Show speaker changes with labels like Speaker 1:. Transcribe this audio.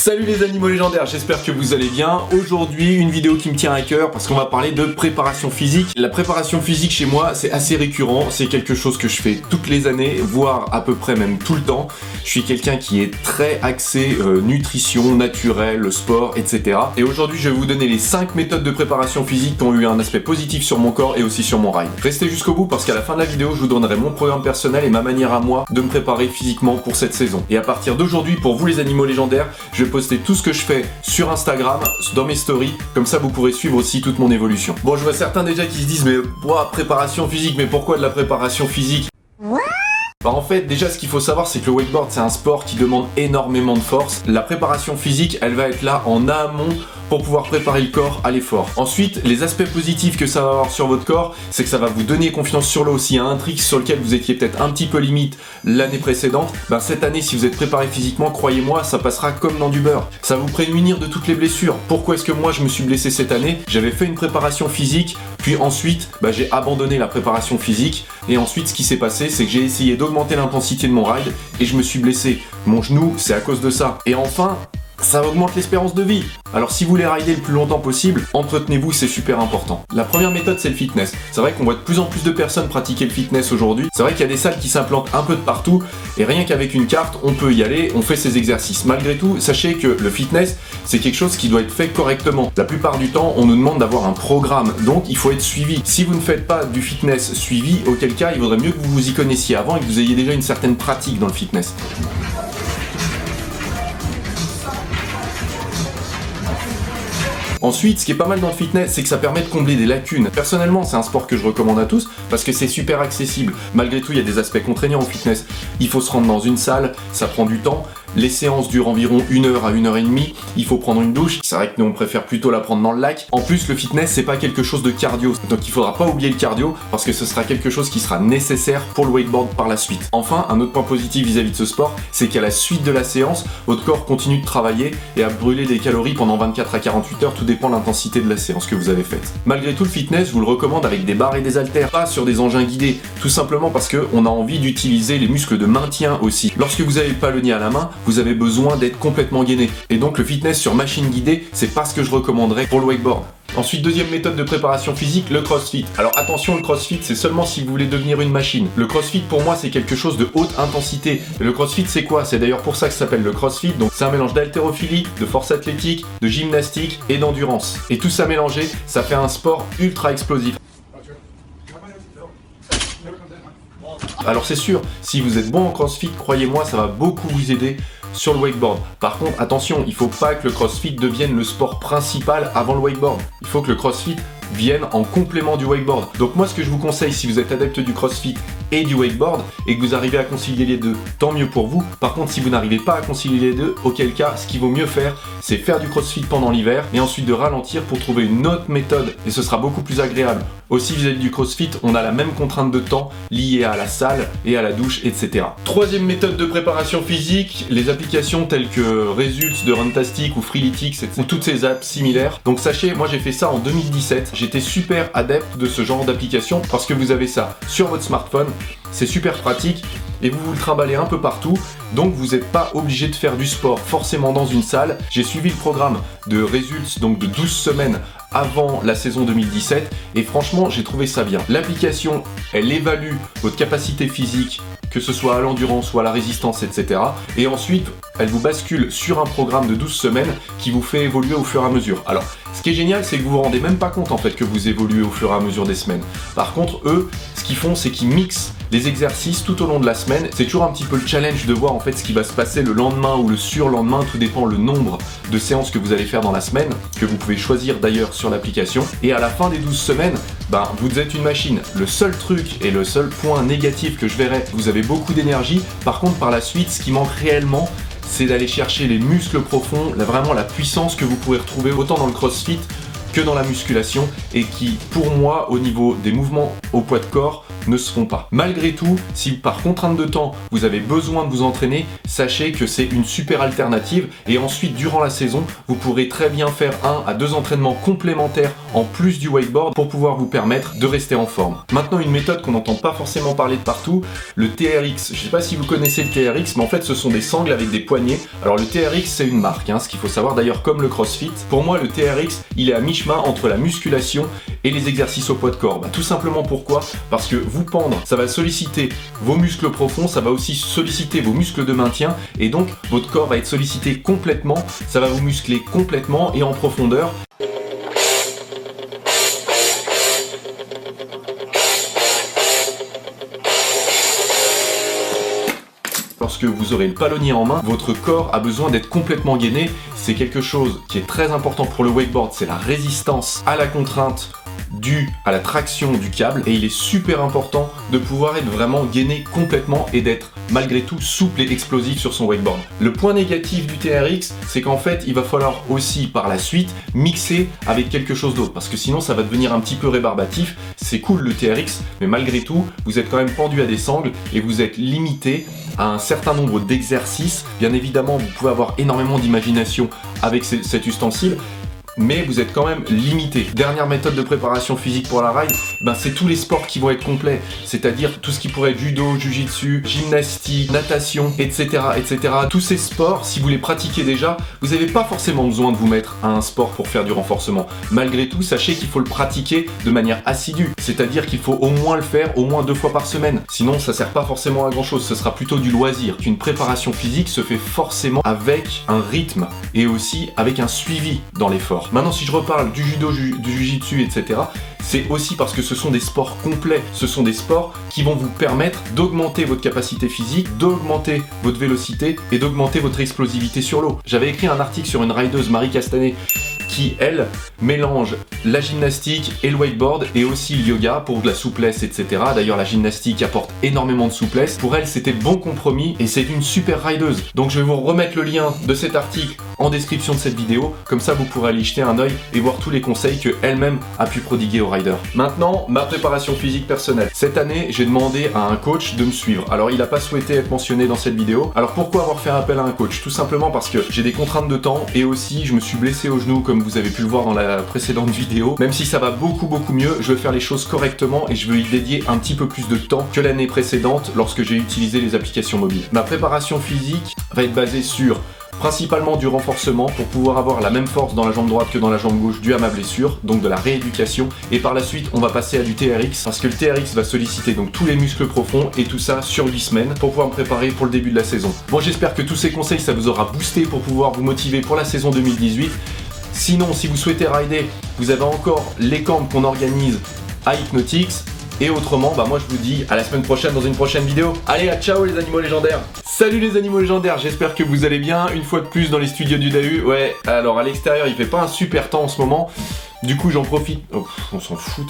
Speaker 1: Salut les animaux légendaires, j'espère que vous allez bien. Aujourd'hui, une vidéo qui me tient à cœur parce qu'on va parler de préparation physique. La préparation physique chez moi, c'est assez récurrent, c'est quelque chose que je fais toutes les années, voire à peu près même tout le temps. Je suis quelqu'un qui est très axé nutrition, naturel, sport, etc. Et aujourd'hui, je vais vous donner les 5 méthodes de préparation physique qui ont eu un aspect positif sur mon corps et aussi sur mon ride. Restez jusqu'au bout parce qu'à la fin de la vidéo, je vous donnerai mon programme personnel et ma manière à moi de me préparer physiquement pour cette saison. Et à partir d'aujourd'hui, pour vous les animaux légendaires, je vais poster tout ce que je fais sur Instagram, dans mes stories, comme ça vous pourrez suivre aussi toute mon évolution. Bon, je vois certains déjà qui se disent mais préparation physique, mais pourquoi de la préparation physique ? En fait, déjà ce qu'il faut savoir, c'est que le wakeboard c'est un sport qui demande énormément de force. La préparation physique, elle va être là en amont pour pouvoir préparer le corps à l'effort. Ensuite, les aspects positifs que ça va avoir sur votre corps, c'est que ça va vous donner confiance sur l'eau. S'il y a un trick sur lequel vous étiez peut-être un petit peu limite l'année précédente, cette année, si vous êtes préparé physiquement, croyez-moi, ça passera comme dans du beurre. Ça va vous prémunir de toutes les blessures. Pourquoi est-ce que moi je me suis blessé cette année ? J'avais fait une préparation physique, puis ensuite, j'ai abandonné la préparation physique. Et ensuite, ce qui s'est passé, c'est que j'ai essayé d'augmenter l'intensité de mon ride et je me suis blessé. Mon genou, c'est à cause de ça. Et enfin, ça augmente l'espérance de vie. Alors si vous voulez rider le plus longtemps possible, entretenez-vous, c'est super important. La première méthode, c'est le fitness. C'est vrai qu'on voit de plus en plus de personnes pratiquer le fitness aujourd'hui. C'est vrai qu'il y a des salles qui s'implantent un peu de partout et rien qu'avec une carte, on peut y aller, on fait ses exercices. Malgré tout, sachez que le fitness, c'est quelque chose qui doit être fait correctement. La plupart du temps, on nous demande d'avoir un programme, donc il faut être suivi. Si vous ne faites pas du fitness suivi, auquel cas, il vaudrait mieux que vous vous y connaissiez avant et que vous ayez déjà une certaine pratique dans le fitness. Ensuite, ce qui est pas mal dans le fitness, c'est que ça permet de combler des lacunes. Personnellement, c'est un sport que je recommande à tous parce que c'est super accessible. Malgré tout, il y a des aspects contraignants au fitness. Il faut se rendre dans une salle, ça prend du temps. Les séances durent environ 1 heure à 1 heure et demie. Il faut prendre une douche. C'est vrai que nous, on préfère plutôt la prendre dans le lac. En plus, le fitness, c'est pas quelque chose de cardio. Donc, il faudra pas oublier le cardio parce que ce sera quelque chose qui sera nécessaire pour le wakeboard par la suite. Enfin, un autre point positif vis-à-vis de ce sport, c'est qu'à la suite de la séance, votre corps continue de travailler et à brûler des calories pendant 24 à 48 heures. Tout dépend de l'intensité de la séance que vous avez faite. Malgré tout, le fitness, je vous le recommande avec des barres et des haltères, pas sur des engins guidés. Tout simplement parce qu'on a envie d'utiliser les muscles de maintien aussi. Lorsque vous avez le palonnier à la main, vous avez besoin d'être complètement gainé. Et donc le fitness sur machine guidée, c'est pas ce que je recommanderais pour le wakeboard. Ensuite, deuxième méthode de préparation physique, le crossfit. Alors attention, le crossfit, c'est seulement si vous voulez devenir une machine. Le crossfit, pour moi, c'est quelque chose de haute intensité. Le crossfit, c'est quoi ? C'est d'ailleurs pour ça que ça s'appelle le crossfit. Donc c'est un mélange d'haltérophilie, de force athlétique, de gymnastique et d'endurance. Et tout ça mélangé, ça fait un sport ultra explosif. Alors c'est sûr, si vous êtes bon en crossfit, croyez-moi, ça va beaucoup vous aider sur le wakeboard. Par contre, attention, il faut pas que le crossfit devienne le sport principal avant le wakeboard. Il faut que le crossfit vienne en complément du wakeboard. Donc moi, ce que je vous conseille, si vous êtes adepte du crossfit et du wakeboard, et que vous arrivez à concilier les deux, tant mieux pour vous. Par contre, si vous n'arrivez pas à concilier les deux, auquel cas, ce qu'il vaut mieux faire, c'est faire du crossfit pendant l'hiver, et ensuite de ralentir pour trouver une autre méthode, et ce sera beaucoup plus agréable. Aussi, vis-à-vis du crossfit, on a la même contrainte de temps liée à la salle et à la douche, etc. Troisième méthode de préparation physique, les applications telles que Results de Runtastic ou Freeletics, ou toutes ces apps similaires. Donc sachez, moi j'ai fait ça en 2017, j'étais super adepte de ce genre d'application parce que vous avez ça sur votre smartphone, c'est super pratique et vous le trimballez un peu partout, donc vous n'êtes pas obligé de faire du sport forcément dans une salle. J'ai suivi le programme de Results, donc de 12 semaines avant la saison 2017 et franchement j'ai trouvé ça bien. L'application, elle évalue votre capacité physique, que ce soit à l'endurance ou à la résistance, etc. Et ensuite, elle vous bascule sur un programme de 12 semaines qui vous fait évoluer au fur et à mesure. Alors, ce qui est génial, c'est que vous vous rendez même pas compte en fait que vous évoluez au fur et à mesure des semaines. Par contre, eux, ce qu'ils font, c'est qu'ils mixent les exercices tout au long de la semaine. C'est toujours un petit peu le challenge de voir en fait ce qui va se passer le lendemain ou le surlendemain, tout dépend le nombre de séances que vous allez faire dans la semaine, que vous pouvez choisir d'ailleurs sur l'application. Et à la fin des 12 semaines, vous êtes une machine. Le seul truc et le seul point négatif que je verrais, vous avez beaucoup d'énergie. Par contre, par la suite, ce qui manque réellement, c'est d'aller chercher les muscles profonds, vraiment la puissance que vous pourrez retrouver autant dans le crossfit que dans la musculation et qui, pour moi, au niveau des mouvements au poids de corps, ne se font pas. Malgré tout, si par contrainte de temps, vous avez besoin de vous entraîner, sachez que c'est une super alternative et ensuite, durant la saison, vous pourrez très bien faire 1 à 2 entraînements complémentaires en plus du wakeboard pour pouvoir vous permettre de rester en forme. Maintenant, une méthode qu'on n'entend pas forcément parler de partout, le TRX. Je ne sais pas si vous connaissez le TRX, mais en fait, ce sont des sangles avec des poignées. Alors, le TRX, c'est une marque, ce qu'il faut savoir d'ailleurs, comme le CrossFit. Pour moi, le TRX, il est à mi-chemin entre la musculation et les exercices au poids de corps. Tout simplement pourquoi ? Parce que vous pendre, ça va solliciter vos muscles profonds, ça va aussi solliciter vos muscles de maintien et donc votre corps va être sollicité complètement, ça va vous muscler complètement et en profondeur. Lorsque vous aurez le palonnier en main, votre corps a besoin d'être complètement gainé. C'est quelque chose qui est très important pour le wakeboard, c'est la résistance à la contrainte due à la traction du câble et il est super important de pouvoir être vraiment gainé complètement et d'être malgré tout souple et explosif sur son wakeboard. Le point négatif du TRX, c'est qu'en fait il va falloir aussi par la suite mixer avec quelque chose d'autre parce que sinon ça va devenir un petit peu rébarbatif. C'est cool le TRX, mais malgré tout vous êtes quand même pendu à des sangles et vous êtes limité à un certain nombre d'exercices. Bien évidemment vous pouvez avoir énormément d'imagination avec cet ustensile, mais vous êtes quand même limité. Dernière méthode de préparation physique pour la ride, c'est tous les sports qui vont être complets, c'est-à-dire tout ce qui pourrait être judo, jujitsu, gymnastique, natation, etc., etc. Tous ces sports, si vous les pratiquez déjà, vous n'avez pas forcément besoin de vous mettre à un sport pour faire du renforcement. Malgré tout, sachez qu'il faut le pratiquer de manière assidue, c'est-à-dire qu'il faut au moins le faire au moins 2 fois par semaine. Sinon, ça sert pas forcément à grand-chose, ce sera plutôt du loisir. Une préparation physique se fait forcément avec un rythme et aussi avec un suivi dans l'effort. Maintenant, si je reparle du judo, du jiu-jitsu, etc., c'est aussi parce que ce sont des sports complets. Ce sont des sports qui vont vous permettre d'augmenter votre capacité physique, d'augmenter votre vélocité et d'augmenter votre explosivité sur l'eau. J'avais écrit un article sur une rideuse, Marie Castanet, qui, elle, mélange la gymnastique et le wakeboard et aussi le yoga pour de la souplesse, etc. D'ailleurs, la gymnastique apporte énormément de souplesse. Pour elle, c'était le bon compromis et c'est une super rideuse. Donc, je vais vous remettre le lien de cet article en description de cette vidéo. Comme ça, vous pourrez aller y jeter un œil et voir tous les conseils qu'elle-même a pu prodiguer aux riders. Maintenant, ma préparation physique personnelle. Cette année, j'ai demandé à un coach de me suivre. Alors, il n'a pas souhaité être mentionné dans cette vidéo. Alors, pourquoi avoir fait appel à un coach ? Tout simplement parce que j'ai des contraintes de temps et aussi, je me suis blessé au genou comme vous avez pu le voir dans la précédente vidéo. Même si ça va beaucoup mieux, je veux faire les choses correctement et je veux y dédier un petit peu plus de temps que l'année précédente lorsque j'ai utilisé les applications mobiles. Ma préparation physique va être basée sur principalement du renforcement pour pouvoir avoir la même force dans la jambe droite que dans la jambe gauche due à ma blessure, donc de la rééducation, et par la suite on va passer à du TRX parce que le TRX va solliciter donc tous les muscles profonds et tout ça sur 8 semaines pour pouvoir me préparer pour le début de la saison. Bon, j'espère que tous ces conseils ça vous aura boosté pour pouvoir vous motiver pour la saison 2018. Sinon, si vous souhaitez rider, vous avez encore les camps qu'on organise à Hypnotix. Et autrement, moi je vous dis à la semaine prochaine dans une prochaine vidéo. Allez, à ciao les animaux légendaires. Salut les animaux légendaires, j'espère que vous allez bien. Une fois de plus dans les studios du Dahu. Ouais, alors à l'extérieur il fait pas un super temps en ce moment. Du coup j'en profite. Oh, on s'en fout de ça.